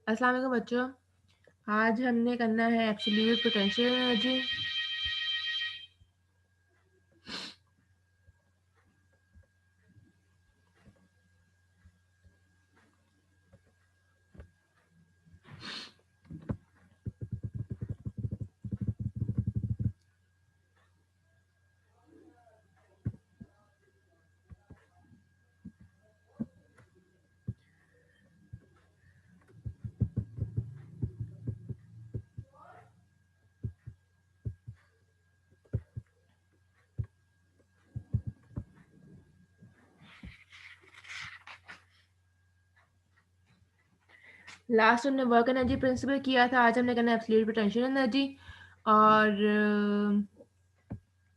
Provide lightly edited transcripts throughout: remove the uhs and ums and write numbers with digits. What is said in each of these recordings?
अस्सलाम वालेकुम बच्चों। आज हमने करना है एब्सोल्यूट पोटेंशियल एनर्जी। लास्ट हमने वर्क एनर्जी प्रिंसिपल किया था, आज हमने करना है एब्सोल्यूट पोटेंशियल एनर्जी। और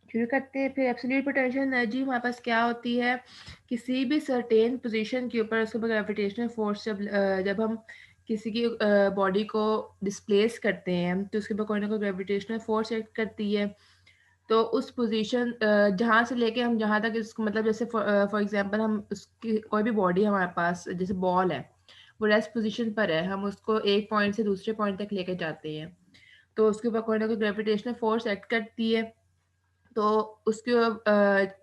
शुरू करते हैं। फिर एब्सोल्यूट पोटेंशियल एनर्जी हमारे पास क्या होती है, किसी भी सर्टेन पोजीशन के ऊपर उसके ऊपर ग्रेविटेशनल फोर्स जब हम किसी की बॉडी को डिस्प्लेस करते हैं तो उसके ऊपर कोई ना कोई ग्रेविटेशनल फोर्स एक्ट करती है। तो उस पोजीशन जहाँ से लेके हम जहाँ तक इसको मतलब जैसे फॉर एग्जांपल हम उसकी कोई भी बॉडी हमारे पास जैसे बॉल है, वो रेस्ट पोजीशन पर है, हम उसको एक पॉइंट से दूसरे पॉइंट तक लेके जाते हैं तो उसके ऊपर कोई ना कोई ग्रेविटेशनल फोर्स एक्ट करती है। तो उसके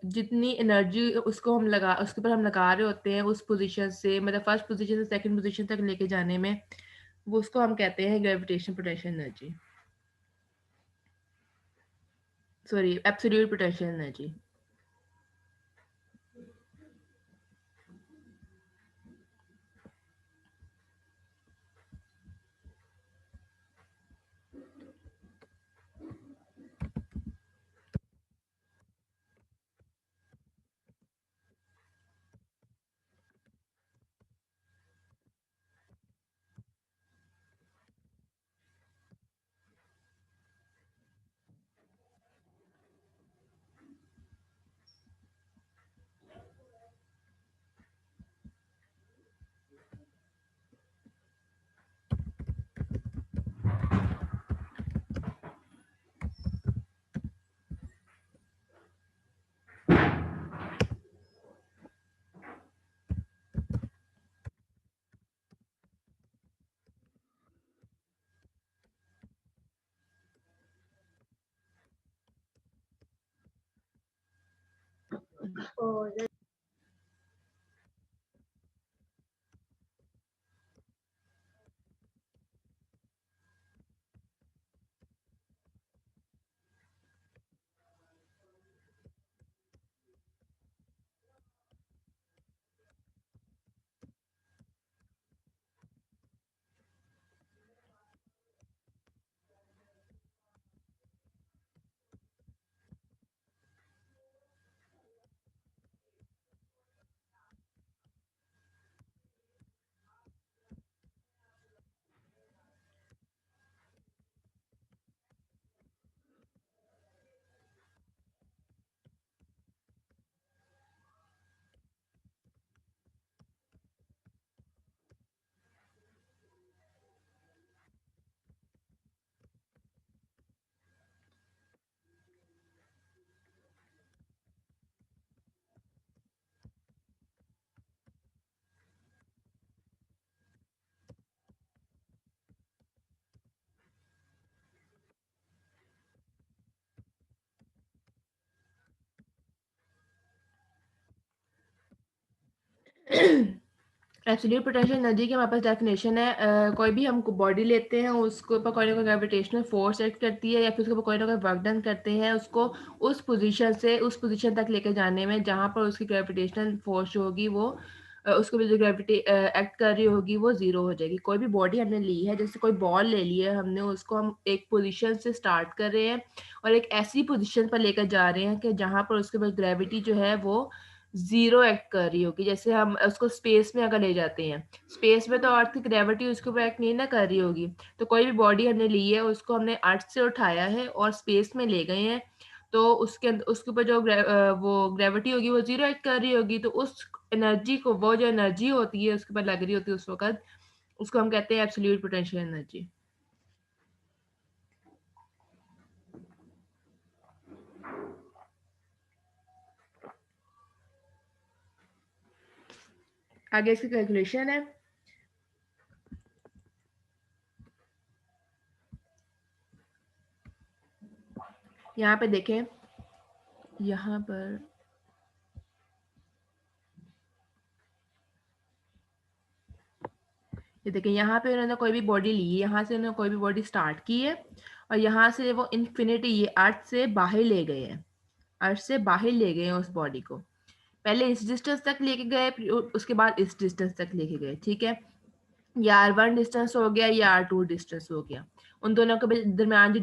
जितनी एनर्जी उसको हम लगा उसके ऊपर हम लगा रहे होते हैं उस पोजीशन से मतलब फर्स्ट पोजीशन से सेकंड पोजीशन तक लेके जाने में, वो उसको हम कहते हैं gravitation potential energy, sorry absolute potential energy. Absolute potential energy की हमारे पास डेफिनेशन है, कोई भी हम बॉडी लेते हैं उसके ऊपर कोई ना कोई ग्रेविटेशनल फोर्स एक्ट करती है या फिर उसके ऊपर कोई ना कोई वर्क डन करते हैं उसको उस पोजीशन से उस पोजीशन तक लेके जाने में जहाँ पर उसकी ग्रेविटेशनल फोर्स जो होगी वो उसको भी जो ग्रेविटी एक्ट कर रही होगी वो जीरो हो जाएगी। कोई भी बॉडी हमने ली है, जैसे कोई बॉल ले ली है हमने, उसको हम एक पोजीशन से स्टार्ट कर रहे हैं और एक ऐसी पोजीशन पर लेकर जा रहे हैं कि जहाँ पर उसके पास ग्रेविटी जो है वो ज़ीरो एक्ट कर रही होगी। जैसे हम उसको स्पेस में अगर ले जाते हैं, स्पेस में तो अर्थ की ग्रेविटी उसके ऊपर एक्ट नहीं ना कर रही होगी। तो कोई भी बॉडी हमने ली है, उसको हमने अर्थ से उठाया है और स्पेस में ले गए हैं, तो उसके ऊपर जो वो ग्रेविटी होगी वो ज़ीरो एक्ट कर रही होगी। तो उस एनर्जी को, वो जो एनर्जी होती है उसके ऊपर लग रही होती है उस वक़्त, उसको हम कहते हैं एब्सोल्यूट पोटेंशियल एनर्जी। आगे इसकी कैलकुलेशन है। यहाँ पे देखें, यहाँ पर ये देखिए, यहाँ पे उन्होंने कोई भी बॉडी ली है, यहाँ से उन्होंने कोई भी बॉडी स्टार्ट की है और यहाँ से वो इन्फिनिटी ये अर्थ से बाहर ले गए हैं, अर्थ से बाहर ले गए हैं उस बॉडी को। पहले इस डिस्टेंस तक लेके गए, उसके बाद इस डिस्टेंस तक लेके गए, ठीक है। ये R1 डिस्टेंस हो गया, ये R2 डिस्टेंस हो गया। उन दोनों के दरमियान जो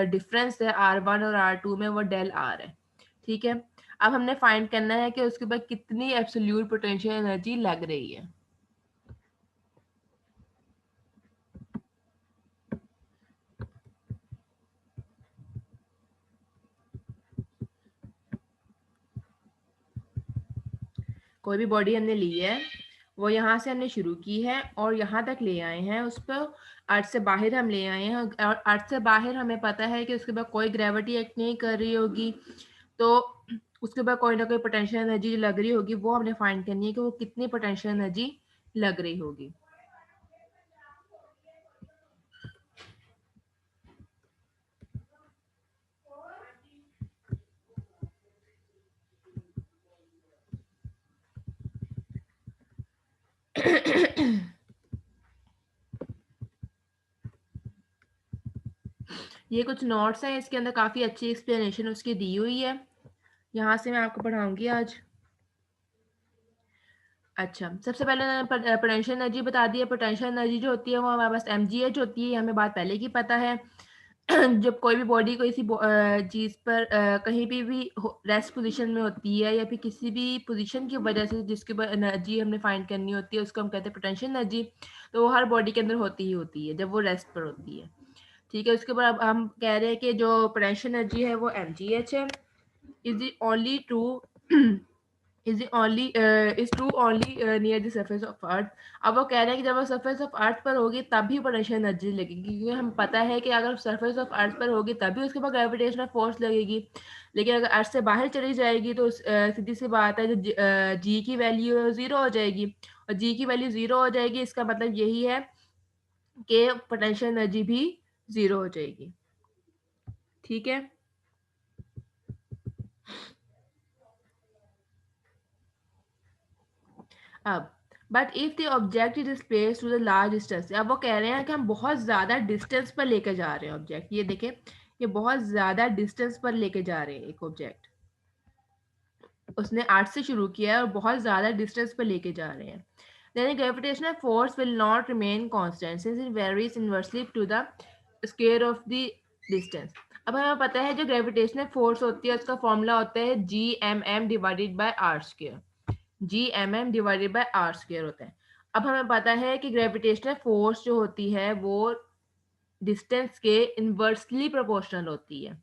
डिफरेंस है R1 और R2 में, वो डेल R है, ठीक है। अब हमने फाइंड करना है कि उसके बाद कितनी एब्सोल्यूट पोटेंशियल एनर्जी लग रही है। कोई भी बॉडी हमने ली है, वो यहाँ से हमने शुरू की है और यहाँ तक ले आए हैं, उस पर अर्थ से बाहर हम ले आए हैं और अर्थ से बाहर हमें पता है कि उसके बाद कोई ग्रेविटी एक्ट नहीं कर रही होगी, तो उसके बाद कोई ना कोई पोटेंशियल एनर्जी जो लग रही होगी वो हमने फाइंड करनी है कि वो कितनी पोटेंशियल एनर्जी लग रही होगी। ये कुछ नोट्स हैं, इसके अंदर काफ़ी अच्छी एक्सप्लेनेशन उसकी दी हुई है, यहाँ से मैं आपको पढ़ाऊंगी आज। अच्छा, सबसे पहले मैंने पोटेंशियल एनर्जी बता दी है। पोटेंशियल एनर्जी जो होती है वो हमारे पास mgh होती है, हमें बात पहले की पता है। जब कोई भी बॉडी किसी चीज़ पर कहीं भी रेस्ट पोजीशन में होती है या फिर किसी भी पोजीशन की वजह से जिसके ऊपर एनर्जी हमने फाइंड करनी होती है, उसको हम कहते हैं पोटेंशियल एनर्जी। तो वो हर बॉडी के अंदर होती ही होती है जब वो रेस्ट पर होती है, ठीक है। उसके बाद अब हम कह रहे हैं कि जो पोटेंशियल एनर्जी है वो mgh है। Is the only true is true only near the surface of earth। अब वो कह रहे हैं कि जब वो surface of earth पर होगी तभी पोटेंशियल एनर्जी लगेगी, क्योंकि हम पता है कि अगर surface of earth पर होगी तभी उसके बाद ग्रेविटेशनल फोर्स लगेगी। लेकिन अगर अर्थ से बाहर चली जाएगी तो सीधी सी बात है, जो जी की वैल्यू है जीरो हो जाएगी, और जी की वैल्यू जीरो हो जाएगी, इसका मतलब यही है कि पोटेंशियल एनर्जी भी जीरो हो जाएगी, ठीक है। अब but if the object is place to the large distance, अब वो कह रहे हैं कि हम बहुत ज़्यादा डिस्टेंस पर लेके जा रहे हैं ऑब्जेक्ट। ये देखें, ये बहुत ज़्यादा डिस्टेंस पर लेके जा रहे हैं एक ऑब्जेक्ट, उसने 8 से शुरू किया है और बहुत ज़्यादा डिस्टेंस पर लेके जा रहे हैं। then gravitational force will not remain constant since it varies inversely to the square of the distance। अब हमें पता है जो ग्रेविटेशनल फोर्स होती है उसका फॉर्मूला होता है Gmm divided by R square, Gmm divided by R square होता है। अब हमें पता है कि ग्रेविटेशनल फोर्स जो होती है वो डिस्टेंस के इन्वर्सली प्रोपोर्शनल होती है,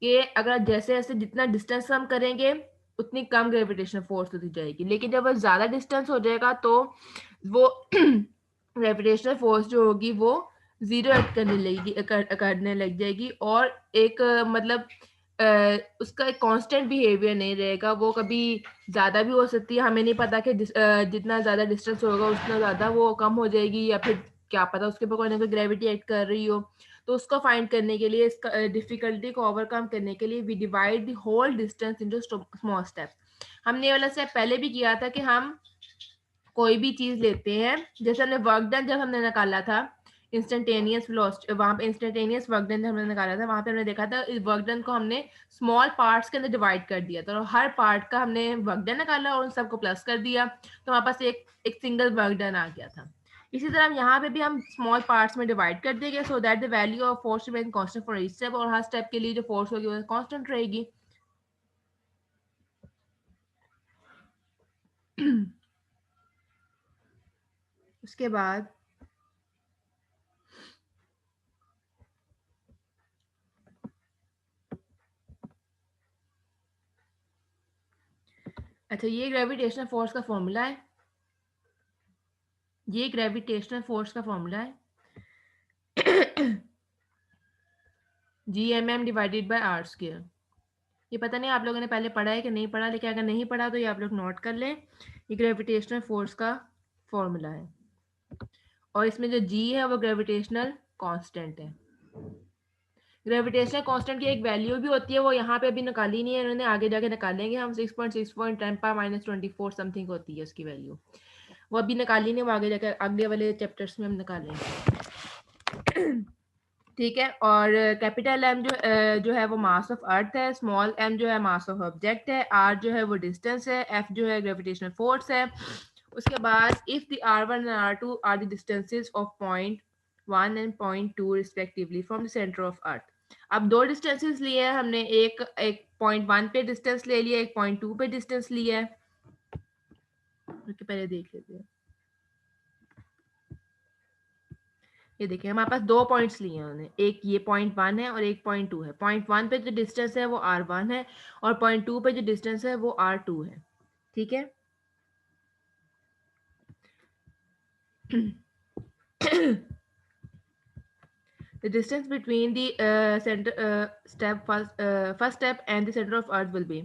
कि अगर जैसे जैसे जितना डिस्टेंस हम करेंगे उतनी कम ग्रेविटेशनल फोर्स होती जाएगी, लेकिन जब वो ज़्यादा डिस्टेंस हो जाएगा तो वो ग्रेविटेशनल फोर्स जो होगी वो जीरो एक्ट करने लग जाएगी, और एक मतलब उसका एक कांस्टेंट बिहेवियर नहीं रहेगा, वो कभी ज़्यादा भी हो सकती है, हमें नहीं पता कि जितना ज़्यादा डिस्टेंस होगा उतना ज़्यादा वो कम हो जाएगी, या फिर क्या पता उसके ऊपर कोई ना कोई ग्रेविटी एक्ट कर रही हो। तो उसको फाइंड करने के लिए, इसका डिफिकल्टी को ओवरकम करने के लिए we divide the whole distance into small step. हमने ये वाला स्टेप पहले भी किया था कि हम कोई भी चीज लेते हैं, जैसे हमने वर्क डन जब हमने निकाला था इंस्टेंटेनियस वेलोसिटी, वहां पे इंस्टेंटेनियस वर्क डन हमने निकाला था, वहां पे हमने देखा था इस वर्क डन को हमने स्मॉल पार्ट्स के अंदर डिवाइड कर दिया था और हर पार्ट का हमने वर्क डन निकाला और उन सबको प्लस कर दिया, तो हमारे पास एक सिंगल वर्क डन आ गया था। इसी तरह यहाँ पे भी हम स्मॉल पार्ट्स में डिवाइड कर देंगे so that the value of force remain constant for each step, और हर स्टेप के लिए जो फोर्स होगी वो कांस्टेंट रहेगी। उसके बाद अच्छा, ये ग्रेविटेशनल फोर्स का फॉर्मूला है, ये ग्रेविटेशनल फोर्स का फॉर्मूला है Gmm divided by R square. ये पता नहीं आप लोगों ने पहले पढ़ा है कि नहीं पढ़ा, लेकिन अगर नहीं पढ़ा तो ये आप लोग नोट कर लें, ये ग्रेविटेशनल फोर्स का फॉर्मूला है और इसमें जो G है वो ग्रेविटेशनल कांस्टेंट है। ग्रेविटेशनल कांस्टेंट की एक वैल्यू भी होती है, वो यहाँ पे अभी निकाली नहीं है इन्होंने, आगे जाके निकालेंगे हम। 6.6.10⁻⁻24 समथिंग होती है उसकी वैल्यू, वो अभी निकाली नहीं, वो आगे जाके अगले वाले चैप्टर्स में हम निकालेंगे। ठीक है। और कैपिटल एम जो है वो मास ऑफ अर्थ है, स्मॉल एम जो है मास ऑफ ऑब्जेक्ट है, आर जो है वो डिस्टेंस है, एफ जो है ग्रेविटेशनल फोर्स है। उसके बाद if the R1 and R2 are the distances of point 1 and point 2 respectively from the centre of earth. अब दो डिस्टेंसेस लिए हैं हमने, एक एक पॉइंट 1 पे डिस्टेंस ले लिया, एक पॉइंट 2 पे डिस्टेंस लिया है। पहले देख लेते हैं, ये देखिए हमारे पास दो पॉइंट्स लिए हैं उन्होंने, एक ये पॉइंट 1 है और एक पॉइंट 2 है। पॉइंट 1 पे जो डिस्टेंस है वो R1 है और पॉइंट 2 पे जो डिस्टेंस है वो R2 है। ठीक है। The distance between the center first step and the center of earth will be।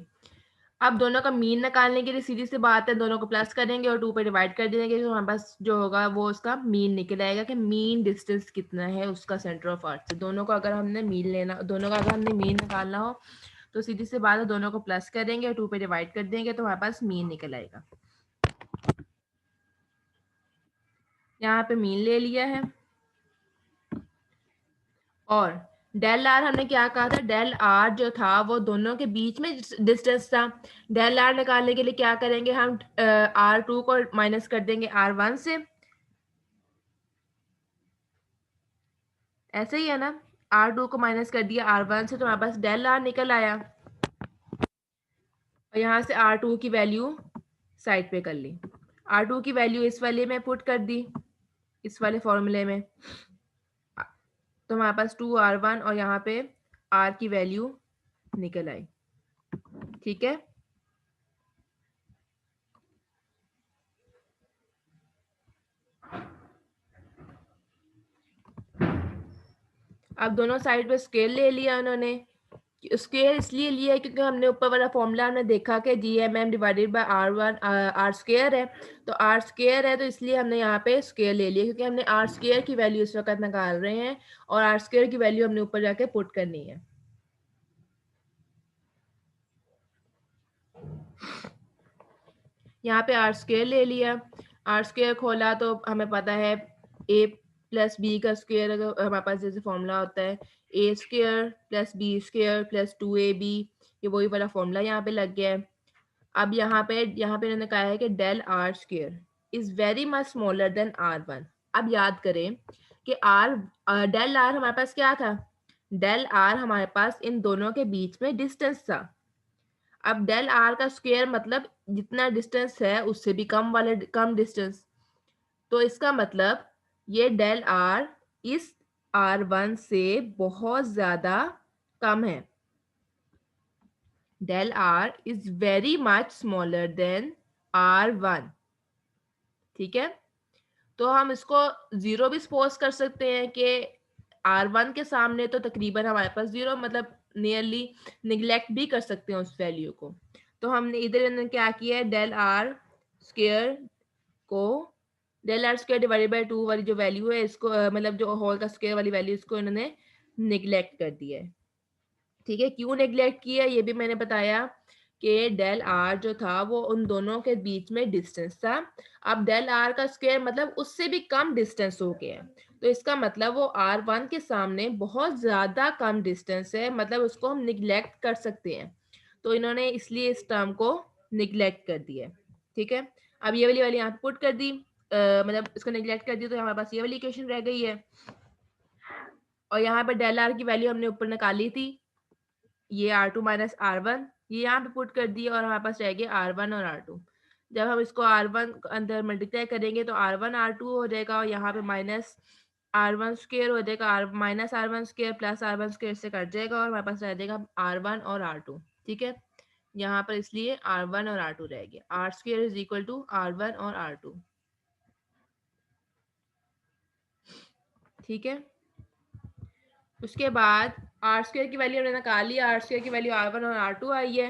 अब दोनों का मीन निकालने के लिए सीधी सी बात है, दोनों को प्लस कर देंगे और 2 पे डिवाइड कर देंगे, तो हमारे पास जो होगा वो उसका मीन निकल आएगा कि मीन डिस्टेंस कितना है उसका सेंटर ऑफ अर्थ से। दोनों का अगर हमने मीन लेना, दोनों का अगर हमने मीन निकालना हो तो सीधी सी बात है, दोनों को प्लस करेंगे और 2 पे डिवाइड कर देंगे तो हमारे पास मीन निकल आएगा। यहाँ पे मीन ले लिया है और डेल आर हमने क्या कहा था, डेल आर जो था वो दोनों के बीच में डिस्टेंस था। डेल आर निकालने के लिए क्या करेंगे हम, R2 को माइनस कर देंगे R1 से, ऐसे ही है ना। R2 को माइनस कर दिया R1 से तो हमारे पास डेल आर निकल आया और यहाँ से R2 की वैल्यू साइड पे कर ली। R2 की वैल्यू इस वाले में पुट कर दी, इस वाले फॉर्मूले में, तो हमारे पास 2R1 और यहाँ पे R की वैल्यू निकल आई। ठीक है। अब दोनों साइड पे स्केल ले लिया उन्होंने। स्केयर इसलिए लिया है क्योंकि हमने ऊपर वाला फॉर्मूला हमने देखा कि GMM divided by R1 R square है, तो आर स्केयर है तो इसलिए हमने यहाँ पे स्केयर ले लिया, क्योंकि हमने आर स्केयर की वैल्यू इस वक्त निकाल रहे हैं और आर स्केयर की वैल्यू हमने ऊपर जाके पुट करनी है। यहाँ पे आर स्केयर ले लिया, आर स्केयर खोला तो हमें पता है a प्लस बी का स्क्वेयर, हमारे पास जैसे फॉर्मूला होता है a square plus B square plus 2ab, ये वही वाला फॉर्मूला यहाँ पे लग गया है। अब यहाँ पे इन्होंने कहा है कि del R square is very much smaller than R1। अब याद करें कि डेल आर हमारे पास क्या था, डेल आर हमारे पास इन दोनों के बीच में डिस्टेंस था। अब डेल आर का स्क्वायर मतलब जितना डिस्टेंस है उससे भी कम डिस्टेंस, तो इसका मतलब ये डेल आर इस R1 से बहुत ज्यादा कम है। Del R is very much smaller than R1। ठीक है। तो हम इसको जीरो भी सपोज कर सकते हैं कि R1 के सामने तो तकरीबन हमारे पास जीरो, मतलब नियरली निगलेक्ट भी कर सकते हैं उस वैल्यू को। तो हमने इधर क्या किया है, डेल आर स्क्वायर को, del R square divided by 2 वाली जो वैल्यू है इसको मतलब जो होल का स्क्वायर वाली वैल्यू, इसको इन्होंने निगलेक्ट कर दिया है। ठीक है। क्यों नेग्लेक्ट किया ये भी मैंने बताया कि डेल आर जो था वो उन दोनों के बीच में डिस्टेंस था। अब डेल आर का स्क्वायर मतलब उससे भी कम डिस्टेंस हो गया है, तो इसका मतलब वो R1 के सामने बहुत ज्यादा कम डिस्टेंस है, मतलब उसको हम निग्लेक्ट कर सकते हैं, तो इन्होंने इसलिए इस टर्म को निग्लेक्ट कर दिया है। ठीक है। अब ये वाली यहाँ पे पुट कर दी, मतलब इसको निग्लेक्ट कर दी, तो हमारे पास ये वाली इक्वेशन रह गई है और यहाँ पे डेल आर की वैल्यू हमने ऊपर निकाली थी, ये R2 माइनस R1, ये यहाँ पे पुट कर दिया और हमारे पास रह गया R1 और R2। जब हम इसको R1 अंदर मल्टीप्लाई करेंगे तो R1 R2 हो जाएगा और यहाँ पे माइनस R1 स्क्वायर हो जाएगा, minus R1 square plus R1 square से कट जाएगा और हमारे पास रह जाएगा R1 और R2। ठीक है। यहाँ पर इसलिए R1 और R2 रह गया, R square is equal to R1 और R2। ठीक है। उसके बाद आर स्क्वायर की वैल्यू हमने निकाल ली, आर स्क्वायर की वैल्यू R1 और R2 आई है।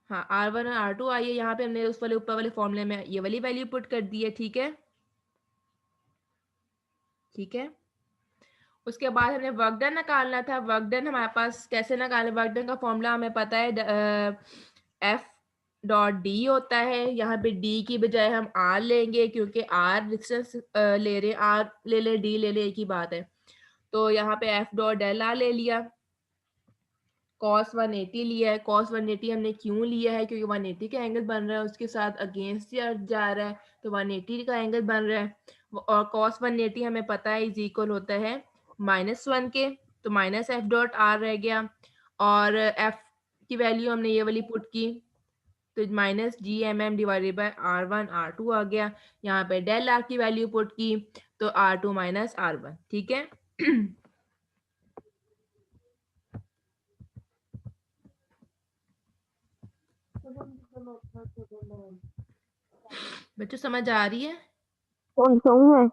हाँ, R1 और R2 आई है, यहाँ पे हमने उस वाले ऊपर वाले फॉर्मूले में ये वाली वैल्यू पुट कर दी है, ठीक है, ठीक है। उसके बाद हमने वर्क डन निकालना था। वर्क डन हमारे पास कैसे निकालें, वर्क डन का फॉर्मूला हमें पता है, एफ डॉट डी होता है। यहाँ पे डी की बजाय हम आर लेंगे, क्योंकि आर डिस्टेंस ले रहे हैं, आर ले ले डी ले ले एक ही बात है। तो यहाँ पे एफ डॉट डेल आर ले लिया, कॉस 180 लिया है। कॉस 180 हमने क्यों लिया है, क्योंकि 180 का एंगल बन रहा है, उसके साथ अगेंस्ट जा रहा है, तो 180 का एंगल बन रहा है। और कॉस 180 हमें पता है इज इक्वल होता है -1 के, तो माइनस एफ डॉट आर रह गया। और एफ की वैल्यू हमने ये वाली पुट की, तो minus G M M divided by R1 R2 आ गया। यहाँ पे डेल आर की वैल्यू पुट की, तो R2 माइनस R1, ठीक है। बच्चों समझ आ रही है? कौन सा है?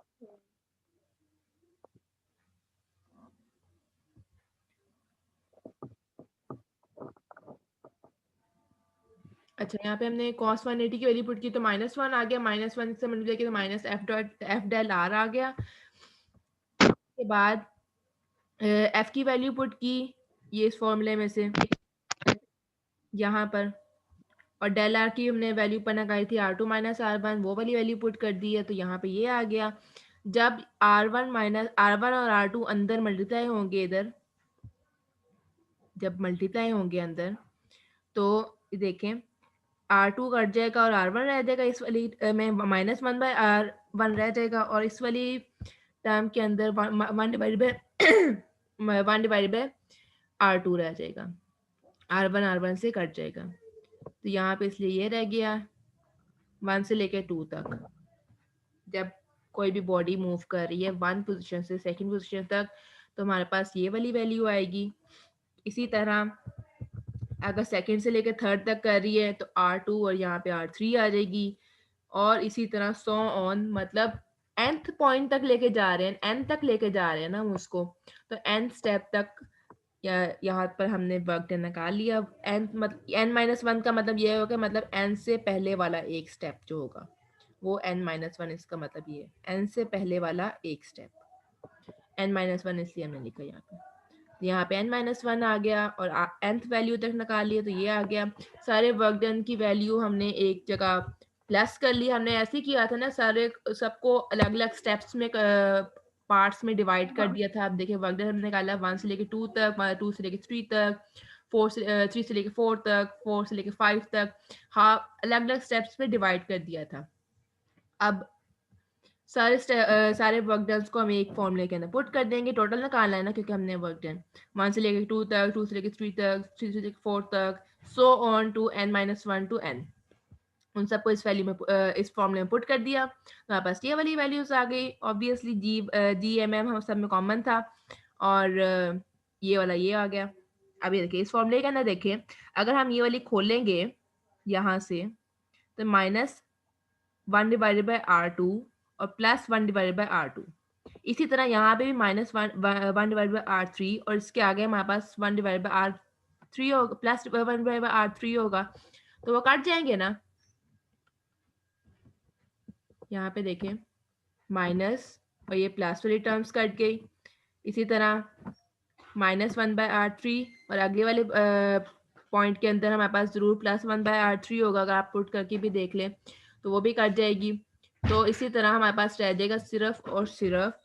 अच्छा, यहाँ पे हमने cos 180 की वैल्यू पुट की, तो -1 आ गया, -1 से मल्टीप्लाई किया तो माइनस एफ डेल आर आ गया। के बाद एफ की वैल्यू पुट की ये इस फॉर्मूले में से यहाँ पर, और डेल आर की हमने वैल्यू पर लगाई थी R2 माइनस R1, वो वाली वैल्यू पुट कर दी है, तो यहाँ पे ये आ गया। जब R1 और R2 अंदर मल्टीप्लाई होंगे, इधर जब मल्टीप्लाई होंगे अंदर, तो देखें R2 कट जाएगा और R1 रह जाएगा, इस वाली में -1 बाय R1 रह जाएगा, और इस वाली टर्म के अंदर 1 divide by 1 divide by R2 रह जाएगा, R1 से कट जाएगा। तो यहाँ पे इसलिए ये रह गया 1 से लेकर 2 तक। जब कोई भी बॉडी मूव कर रही है 1 पोजीशन से सेकंड पोजीशन तक, तो हमारे पास ये वाली वैल्यू आएगी। इसी तरह अगर सेकंड से लेकर थर्ड तक कर रही है, तो R2 और यहाँ पे R3 आ जाएगी, और इसी तरह सो ऑन, मतलब nth पॉइंट तक लेके जा रहे हैं, n तक लेके जा रहे हैं ना हम उसको, तो n स्टेप तक या यहाँ पर हमने वर्क डन निकाल लिया। n-1 का मतलब ये होगा, मतलब n से पहले वाला एक स्टेप जो होगा वो n-1, इसका मतलब ये है n से पहले वाला एक स्टेप, n-1 इसलिए हमने लिखा यहाँ पे। तो यहाँ पे n-1 आ गया, और nth वैल्यू तक निकाल लिया, तो ये आ गया। सारे वर्क डन की वैल्यू हमने एक जगह प्लस कर ली। हमने ऐसे ही किया था ना, सारे सबको अलग अलग स्टेप्स में पार्ट्स में डिवाइड कर दिया था। अब देखिए वर्क डन हमने निकाला 1 से लेके 2 तक, 2 से लेके 3 तक, 3 से लेके 4 तक, 4 से लेके 5 तक, हाँ अलग अलग स्टेप्स में डिवाइड कर दिया था। अब सारे वर्क डन को हम एक फॉर्मूले के अंदर पुट कर देंगे। टोटल निकालना है ना, क्योंकि हमने वर्क डन 1 से लेके 2 तक, 2 से लेके 3 तक, 3 से लेके 4 तक, so on to n-1 to n, उन सबको इस वैल्यू में इस फॉर्मूले में पुट कर दिया। तो हमारे पास ये वाली वैल्यूज आ गई। ऑब्वियसली जी एम एम हम सब में कॉमन था, और ये वाला ये आ गया। अब ये देखिए इस फॉर्मूले के अंदर देखिए, अगर हम ये वाली खोलेंगे यहाँ से, तो -1 डिवाइडेड बाय R2 और +1 डिवाइडेड बाय R2। इसी तरह यहाँ पे भी -1 डिवाइडेड बाय R3, और इसके आगे हमारे पास 1 डिवाइडेड बाय R3 होगा, +1 डिवाइडेड बाय R3 होगा, तो वो कट जाएंगे ना। यहाँ पे देखें माइनस और ये प्लस वाली टर्म्स कट गई। इसी तरह -1 बाय R3, और अगले वाले पॉइंट के अंदर हमारे पास जरूर +1 बाय R3 होगा, अगर आप पुट करके भी देख लें तो वो भी कट जाएगी। तो इसी तरह हमारे पास रह जाएगा सिर्फ और सिर्फ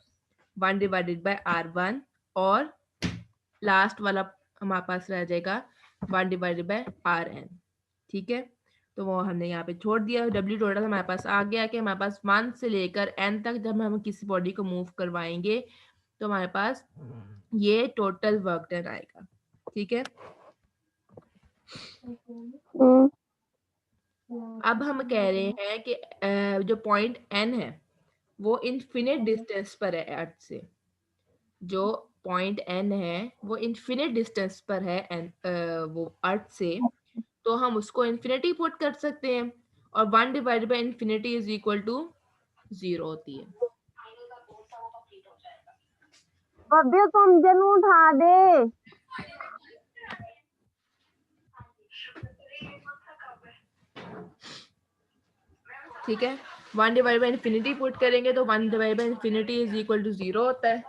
1 डिवाइडेड बाय R1, और लास्ट वाला हमारे पास रह जाएगा 1 डिवाइडेड बाय Rn, ठीक है। तो वो हमने यहाँ पे छोड़ दिया। W टोटल हमारे पास आ गया कि हमारे पास 1 से लेकर n तक जब हम किसी बॉडी को मूव करवाएंगे, तो हमारे पास ये टोटल वर्क डन आएगा, ठीक है। अब हम कह रहे हैं कि जो पॉइंट n है वो इनफिनिट डिस्टेंस पर है अर्थ से। जो पॉइंट n है वो इनफिनिट डिस्टेंस पर है वो अर्थ से, तो हम उसको इन्फिनिटी पुट कर सकते हैं, और 1 divided by infinity is equal to 0 होती है। भव्य तुम जन उठा दे। ठीक है, 1 डिवाइड बाई इन्फिनिटी पुट करेंगे तो 1 divide by infinity is equal to 0 होता है,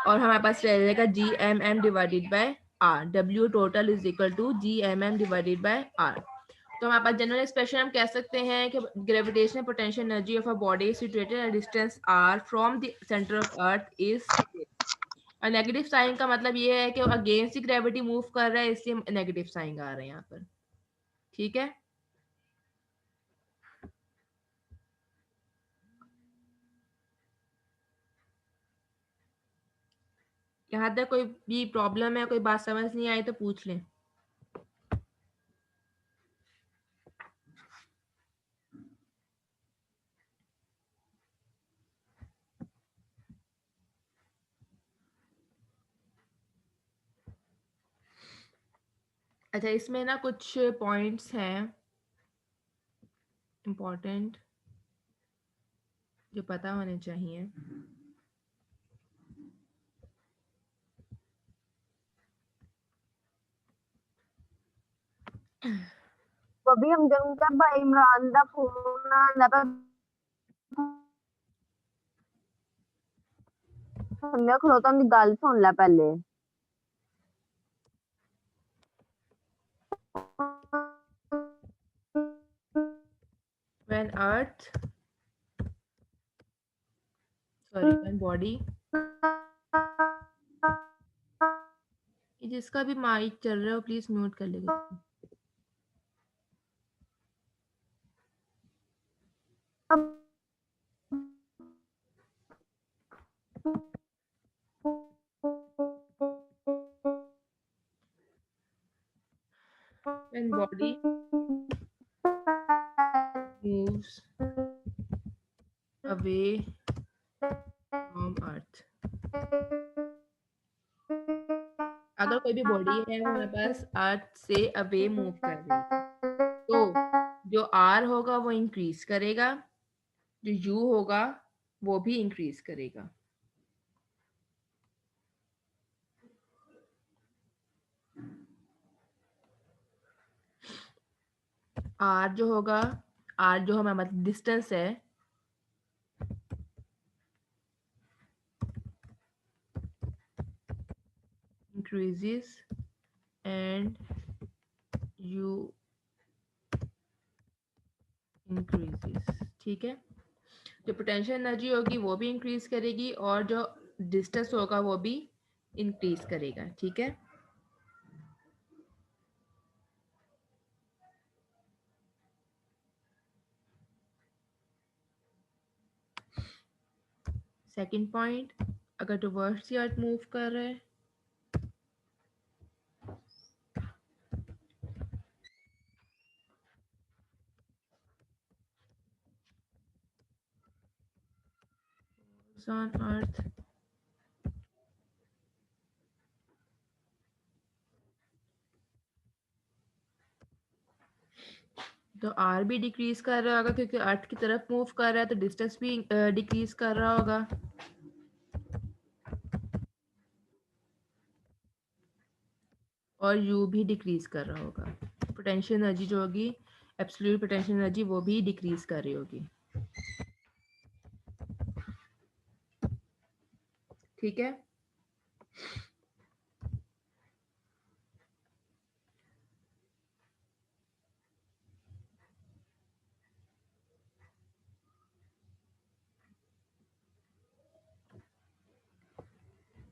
और हमारे पास रह जाएगा G M M divided by R, W total is equal to G M M divided by R. तो हमारे पास जनरल एक्सप्रेशन हम कह सकते हैं कि gravitational potential energy of a body situated at distance R from the centre of earth is, और negative sign का मतलब ये है कि अगेंस्ट द ग्रेविटी मूव कर रहा है, इसलिए नेगेटिव साइन आ रहे हैं यहाँ पर। ठीक है, यहाँ तक कोई भी प्रॉब्लम है, कोई बात समझ नहीं आई तो पूछ लें। अच्छा, इसमें ना कुछ पॉइंट्स हैं इम्पोर्टेंट जो पता होने चाहिए। अभी हम जब भाई इमरान का फोन आंदा पे मैं खलोता उनकी गल सुन ले पहले। When earth, sorry, when body, जिसका भी माइक चल रहा हो प्लीज म्यूट कर लेगा। When body moves away from earth, अगर कोई भी बॉडी है वो हमारे पास अर्थ से अवे मूव कर रही है, तो जो आर होगा वो इंक्रीज करेगा, जो यू होगा वो भी इंक्रीज करेगा। आर जो होगा, आर जो हमारा मतलब डिस्टेंस है, increases and u increases। ठीक है, जो पोटेंशियल एनर्जी होगी वो भी इंक्रीज करेगी और जो डिस्टेंस होगा वो भी इंक्रीज करेगा। ठीक है, सेकंड पॉइंट, अगर टुवर्ड्स द अर्थ मूव कर रहा है ऑन अर्थ, तो आर भी डिक्रीज कर रहा होगा क्योंकि अर्थ की तरफ मूव कर रहा है, तो डिस्टेंस भी डिक्रीज कर रहा होगा। और यू भी डिक्रीज कर रहा होगा, पोटेंशियल एनर्जी जो होगी, एब्सोल्यूट पोटेंशियल एनर्जी वो भी डिक्रीज कर रही होगी। ठीक है,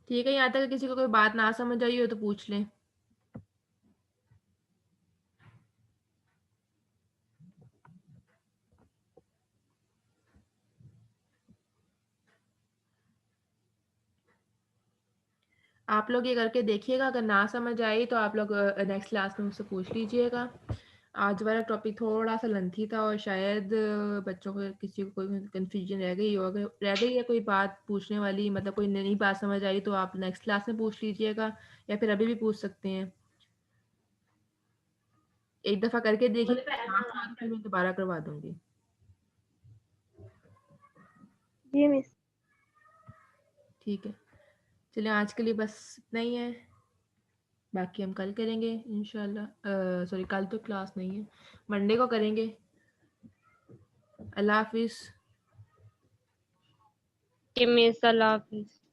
ठीक है, यहाँ तक किसी को कोई बात ना समझ आई हो तो पूछ लें। आप लोग ये करके देखिएगा, अगर ना समझ आई तो आप लोग नेक्स्ट क्लास में मुझसे पूछ लीजिएगा। आज वाला टॉपिक थोड़ा सा लेंथी था और शायद बच्चों को किसी को कोई कंफ्यूजन रह गई हो, अगर रह गई है कोई बात पूछने वाली, मतलब कोई नई बात समझ आई तो आप नेक्स्ट क्लास में पूछ लीजिएगा या फिर अभी भी पूछ सकते हैं। एक दफ़ा करके देखिए, ना हुआ तो फिर मैं दोबारा करवा दूंगी। जी मिस। ठीक है, चलिए आज के लिए बस इतना ही है। बाकी हम कल करेंगे इंशाल्लाह। सॉरी, कल तो क्लास नहीं है, मंडे को करेंगे। अल्लाह हाफिज़। कि मिस अल्लाह हाफिज।